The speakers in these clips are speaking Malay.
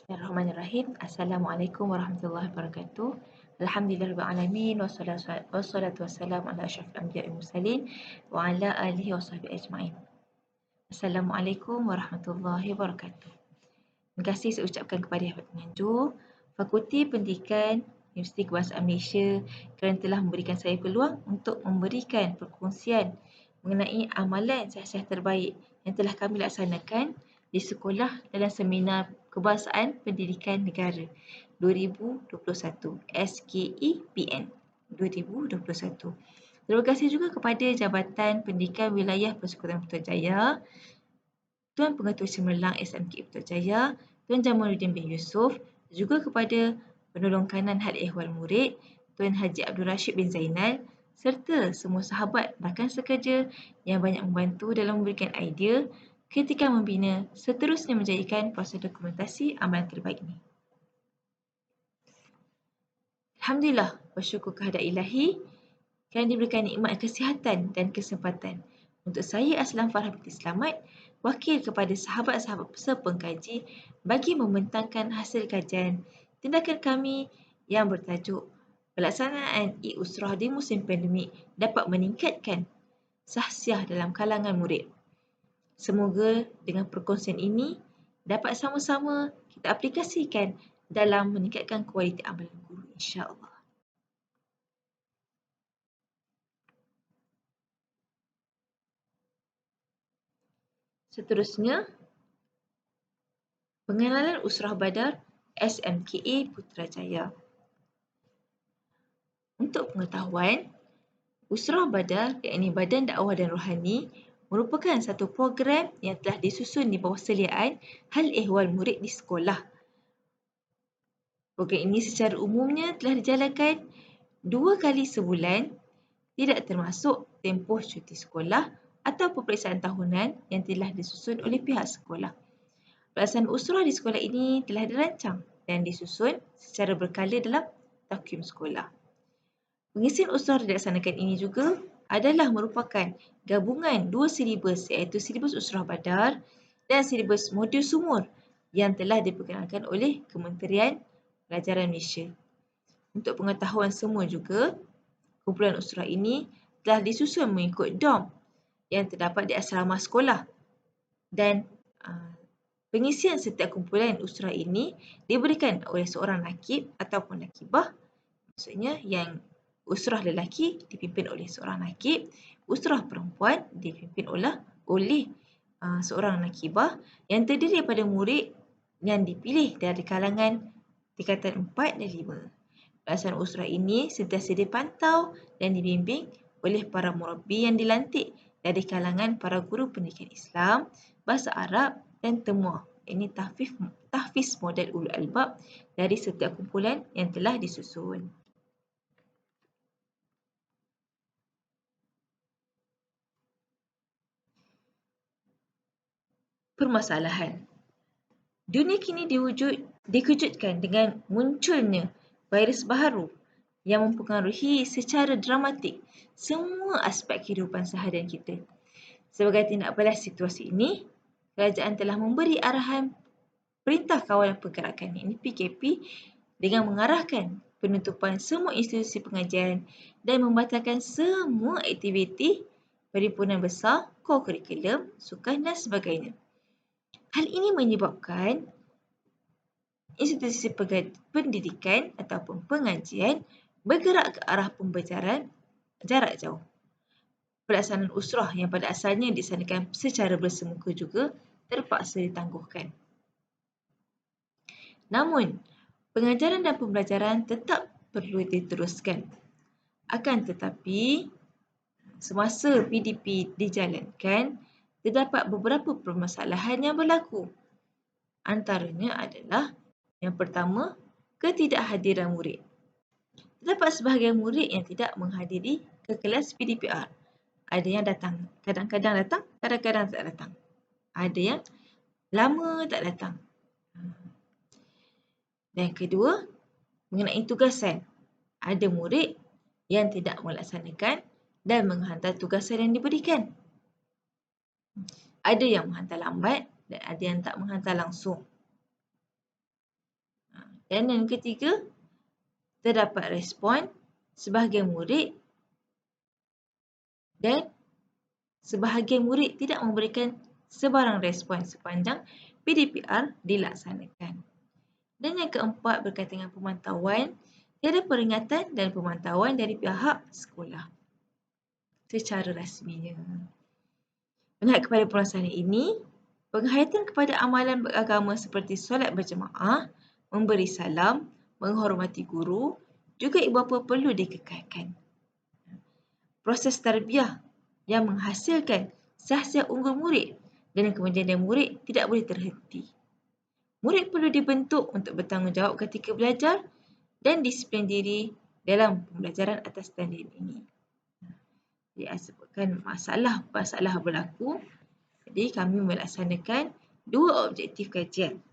Bismillahirrahmanirrahim. Assalamualaikum warahmatullahi wabarakatuh. Alhamdulillahirrahmanirrahim. Wassalatu wassalamu ala asyrafil anbiya'i wal mursalin wa ala alihi wa sahbihi ajma'in. Assalamualaikum warahmatullahi wabarakatuh. Terima kasih saya ucapkan kepada Yang Penganjur Fakulti Pendidikan Universiti Kebangsaan Malaysia kerana telah memberikan saya peluang untuk memberikan perkongsian mengenai amalan siasat terbaik yang telah kami laksanakan di sekolah dalam seminar Kebangsaan Pendidikan Negara 2021 SKEPN 2021. Terima kasih juga kepada Jabatan Pendidikan Wilayah Persekutuan Putrajaya, Tuan Pengetua Cemerlang SMK Putrajaya, Tuan Jamaluddin bin Yusof, juga kepada Penolong Kanan Hal Ehwal Murid, Tuan Haji Abdul Rashid bin Zainal, serta semua sahabat rakan sekerja yang banyak membantu dalam memberikan idea ketika membina seterusnya menjadikan proses dokumentasi amalan terbaik ini. Alhamdulillah, bersyukur kehadrat Ilahi kerana diberikan nikmat kesihatan dan kesempatan untuk saya Aslam Farah binti Slamet, wakil kepada sahabat-sahabat sepengkaji bagi membentangkan hasil kajian tindakan kami yang bertajuk pelaksanaan e-usrah di musim pandemik dapat meningkatkan sahsiah dalam kalangan murid. Semoga dengan perkongsian ini dapat sama-sama kita aplikasikan dalam meningkatkan kualiti amalan guru, insya-Allah. Seterusnya, pengenalan Usrah Badar SMKA Putrajaya. Untuk pengetahuan, Usrah Badar, iaitu Badan Dakwah dan Rohani, merupakan satu program yang telah disusun di bawah seliaan Hal Ehwal Murid di sekolah. Program ini secara umumnya telah dijalankan 2 kali sebulan, tidak termasuk tempoh cuti sekolah atau peperiksaan tahunan yang telah disusun oleh pihak sekolah. Pelaksanaan usrah di sekolah ini telah dirancang dan disusun secara berkala dalam takwim sekolah. Pengisian usrah dilaksanakan ini juga adalah merupakan gabungan 2 silibus, iaitu silibus Usrah Badar dan silibus modul sumur yang telah diperkenalkan oleh Kementerian Pelajaran Malaysia. Untuk pengetahuan semua juga, kumpulan usrah ini telah disusun mengikut DOM yang terdapat di asrama sekolah dan pengisian setiap kumpulan usrah ini diberikan oleh seorang nakib ataupun nakibah, maksudnya yang usrah lelaki dipimpin oleh seorang nakib, usrah perempuan dipimpin oleh seorang nakibah yang terdiri daripada murid yang dipilih dari kalangan tingkatan 4 dan 5. Pelaksanaan usrah ini sentiasa dipantau dan dibimbing oleh para murabbi yang dilantik dari kalangan para guru pendidikan Islam, bahasa Arab dan Temuah. Ini tahfiz model ulul albab dari setiap kumpulan yang telah disusun. Permasalahan. Dunia kini dikejutkan dengan munculnya virus baharu yang mempengaruhi secara dramatik semua aspek kehidupan seharian kita. Sebagai tindak balas situasi ini, kerajaan telah memberi arahan Perintah Kawalan Pergerakan ini PKP dengan mengarahkan penutupan semua institusi pengajian dan membatalkan semua aktiviti perhimpunan besar, co-curriculum, sukan dan sebagainya. Hal ini menyebabkan institusi pendidikan ataupun pengajian bergerak ke arah pembelajaran jarak jauh. Pelaksanaan usrah yang pada asalnya dilaksanakan secara bersemuka juga terpaksa ditangguhkan. Namun, pengajaran dan pembelajaran tetap perlu diteruskan. Akan tetapi, semasa PDP dijalankan, terdapat beberapa permasalahan yang berlaku. Antaranya adalah yang pertama, ketidakhadiran murid. Terdapat sebahagian murid yang tidak menghadiri ke kelas PDPR. Ada yang datang, kadang-kadang datang, kadang-kadang tak datang. Ada yang lama tak datang. Dan kedua, mengenai tugasan. Ada murid yang tidak melaksanakan dan menghantar tugasan yang diberikan. Ada yang menghantar lambat dan ada yang tak menghantar langsung. Dan yang ketiga, terdapat respon sebahagian murid dan sebahagian murid tidak memberikan sebarang respon sepanjang PDPR dilaksanakan. Dan yang keempat berkaitan dengan pemantauan, tiada peringatan dan pemantauan dari pihak sekolah secara rasminya. Menghadap kepada permasalahan ini, penghayatan kepada amalan beragama seperti solat berjemaah, memberi salam, menghormati guru, juga ibu bapa perlu dikekalkan. Proses tarbiyah yang menghasilkan sah-siah unggul murid dan kemudian murid tidak boleh terhenti. Murid perlu dibentuk untuk bertanggungjawab ketika belajar dan disiplin diri dalam pembelajaran atas standard ini. Jadi, sebabkan masalah berlaku, jadi kami melaksanakan dua objektif kajian.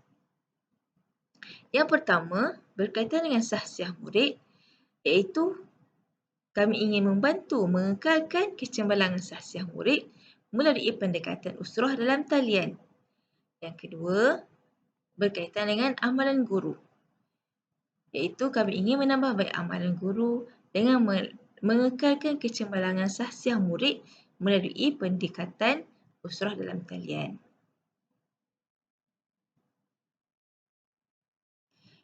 Yang pertama, berkaitan dengan sah-siah murid, iaitu kami ingin membantu mengekalkan kecembalangan sah-siah murid melalui pendekatan usrah dalam talian. Yang kedua, berkaitan dengan amalan guru, iaitu kami ingin menambah baik amalan guru dengan mengekalkan kecembalangan sah-siah murid melalui pendekatan usrah dalam talian.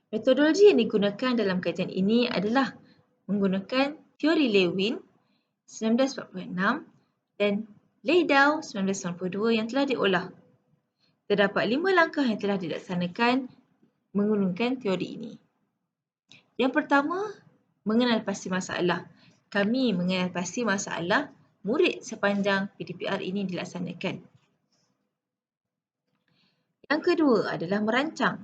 Metodologi yang digunakan dalam kajian ini adalah menggunakan teori Lewin 1946 dan Landau 1992 yang telah diolah. Terdapat 5 langkah yang telah dilaksanakan menggunakan teori ini. Yang pertama, mengenal pasti masalah. Kami mengenal pasti masalah murid sepanjang PDPR ini dilaksanakan. Yang kedua adalah merancang.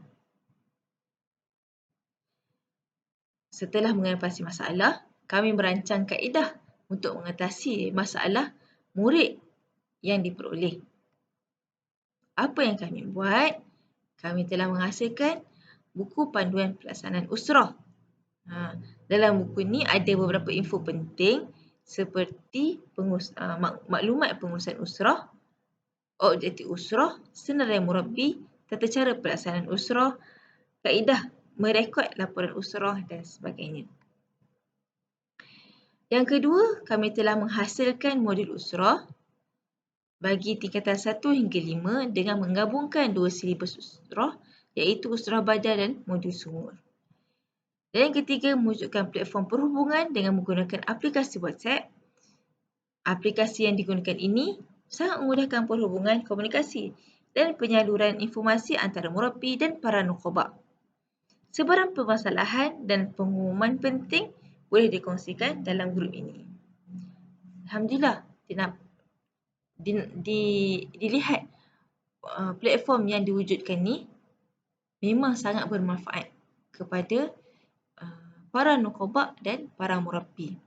Setelah mengenal pasti masalah, kami merancang kaedah untuk mengatasi masalah murid yang diperoleh. Apa yang kami buat? Kami telah menghasilkan buku panduan pelaksanaan usrah. Dalam buku ini ada beberapa info penting seperti maklumat pengurusan usrah, objektif usrah, senarai murabbi, tata cara pelaksanaan usrah, kaedah merekod laporan usrah dan sebagainya. Yang kedua, kami telah menghasilkan modul usrah bagi tingkatan 1 hingga 5 dengan menggabungkan dua silibus usrah, iaitu usrah badal dan modul sumur. Dan yang ketiga, mewujudkan platform perhubungan dengan menggunakan aplikasi WhatsApp. Aplikasi yang digunakan ini sangat memudahkan perhubungan komunikasi dan penyaluran informasi antara murabbi dan para nukhaba. Sebarang permasalahan dan pengumuman penting boleh dikongsikan dalam grup ini. Alhamdulillah, dilihat platform yang diwujudkan ni memang sangat bermanfaat kepada para nukhaba dan para murabbi.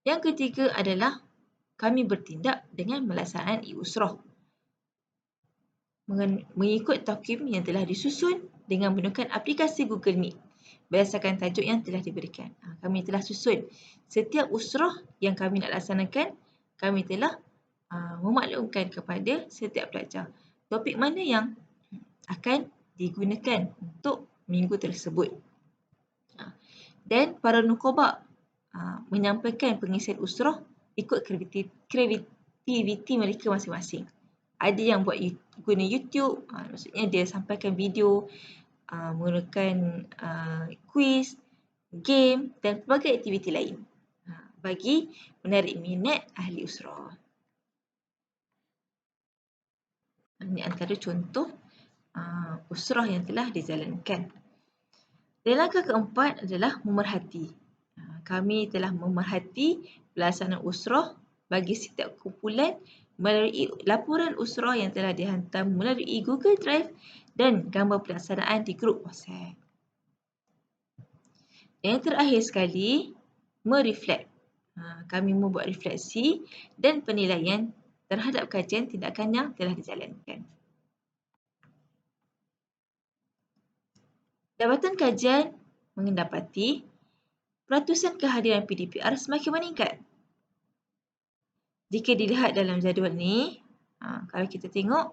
Yang ketiga adalah kami bertindak dengan melaksanaan e-usrah. Mengikut takwim yang telah disusun dengan menggunakan aplikasi Google Meet berdasarkan tajuk yang telah diberikan. Kami telah susun setiap usrah yang kami nak laksanakan, kami telah memaklumkan kepada setiap pelajar topik mana yang akan digunakan untuk minggu tersebut. Dan para nukhaba menyampaikan pengisian usrah ikut kreativiti mereka masing-masing. Ada yang buat guna YouTube, maksudnya dia sampaikan video menggunakan quiz, game dan pelbagai aktiviti lain bagi menarik minat ahli usrah. Ini antara contoh usrah yang telah dijalankan. Dan langkah keempat adalah memerhati. Kami telah memerhati pelaksanaan usrah bagi setiap kumpulan melalui laporan usrah yang telah dihantar melalui Google Drive dan gambar pelaksanaan di grup WhatsApp. Yang terakhir sekali, mereflect. Kami membuat refleksi dan penilaian terhadap kajian tindakan yang telah dijalankan. Jabatan Kajian mendapati peratusan kehadiran PDPR semakin meningkat. Jika dilihat dalam jadual ni, kalau kita tengok,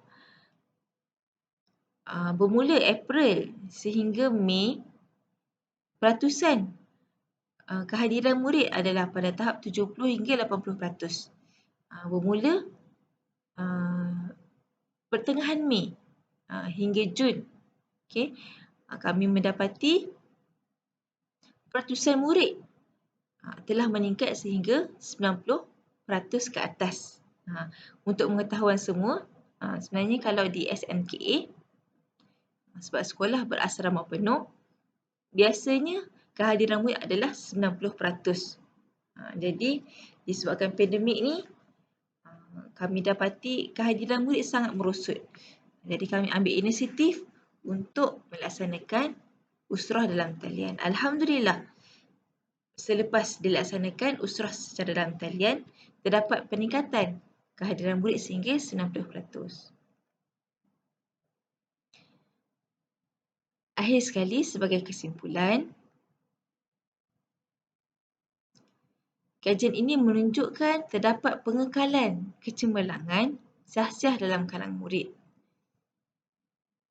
Bermula April sehingga Mei, peratusan kehadiran murid adalah pada tahap 70 hingga 80%. Bermula pertengahan Mei hingga Jun. Okay. Kami mendapati peratusan murid telah meningkat sehingga 90% ke atas. Untuk pengetahuan semua, sebenarnya kalau di SMKA, sebab sekolah berasrama penuh, biasanya kehadiran murid adalah 90%. Jadi disebabkan pandemik ni, kami dapati kehadiran murid sangat merosot. Jadi kami ambil inisiatif untuk melaksanakan usrah dalam talian. Alhamdulillah, selepas dilaksanakan usrah secara dalam talian, terdapat peningkatan kehadiran murid sehingga 90%. Akhir sekali, sebagai kesimpulan, kajian ini menunjukkan terdapat pengekalan kecemerlangan syah-syah dalam kalangan murid.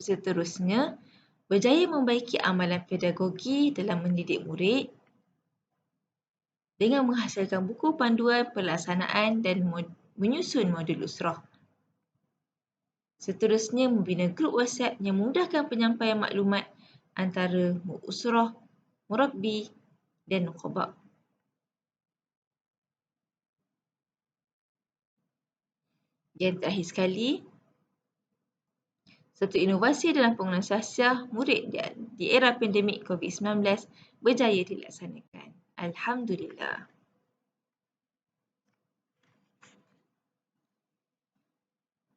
Seterusnya, berjaya membaiki amalan pedagogi dalam mendidik murid dengan menghasilkan buku panduan pelaksanaan dan menyusun modul usrah. Seterusnya, membina grup WhatsApp yang memudahkan penyampaian maklumat antara usrah, murabbi dan nuqaba. Yang terakhir sekali, satu inovasi dalam penggunaan syah-syah murid di era pandemik COVID-19 berjaya dilaksanakan. Alhamdulillah.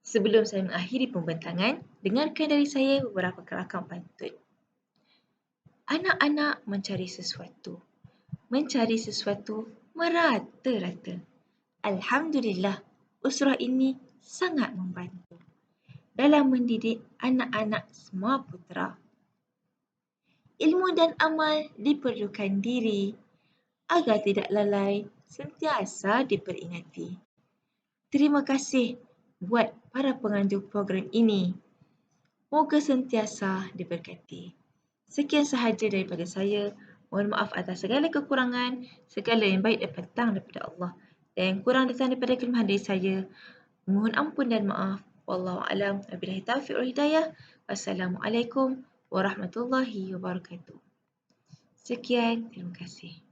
Sebelum saya mengakhiri pembentangan, dengarkan dari saya beberapa kelakon pantun. Anak-anak mencari sesuatu merata-rata. Alhamdulillah, usrah ini sangat membantu dalam mendidik anak-anak semua putera. Ilmu dan amal diperlukan diri agar tidak lalai, sentiasa diperingati. Terima kasih buat para penganjur program ini. Moga sentiasa diberkati. Sekian sahaja daripada saya. Mohon maaf atas segala kekurangan, segala yang baik datang daripada Allah. Dan yang kurang datang daripada kelemahan dari saya, mohon ampun dan maaf. Wallahu a'lam. Wabillahi taufiq wal hidayah. Wassalamualaikum warahmatullahi wabarakatuh. Sekian, terima kasih.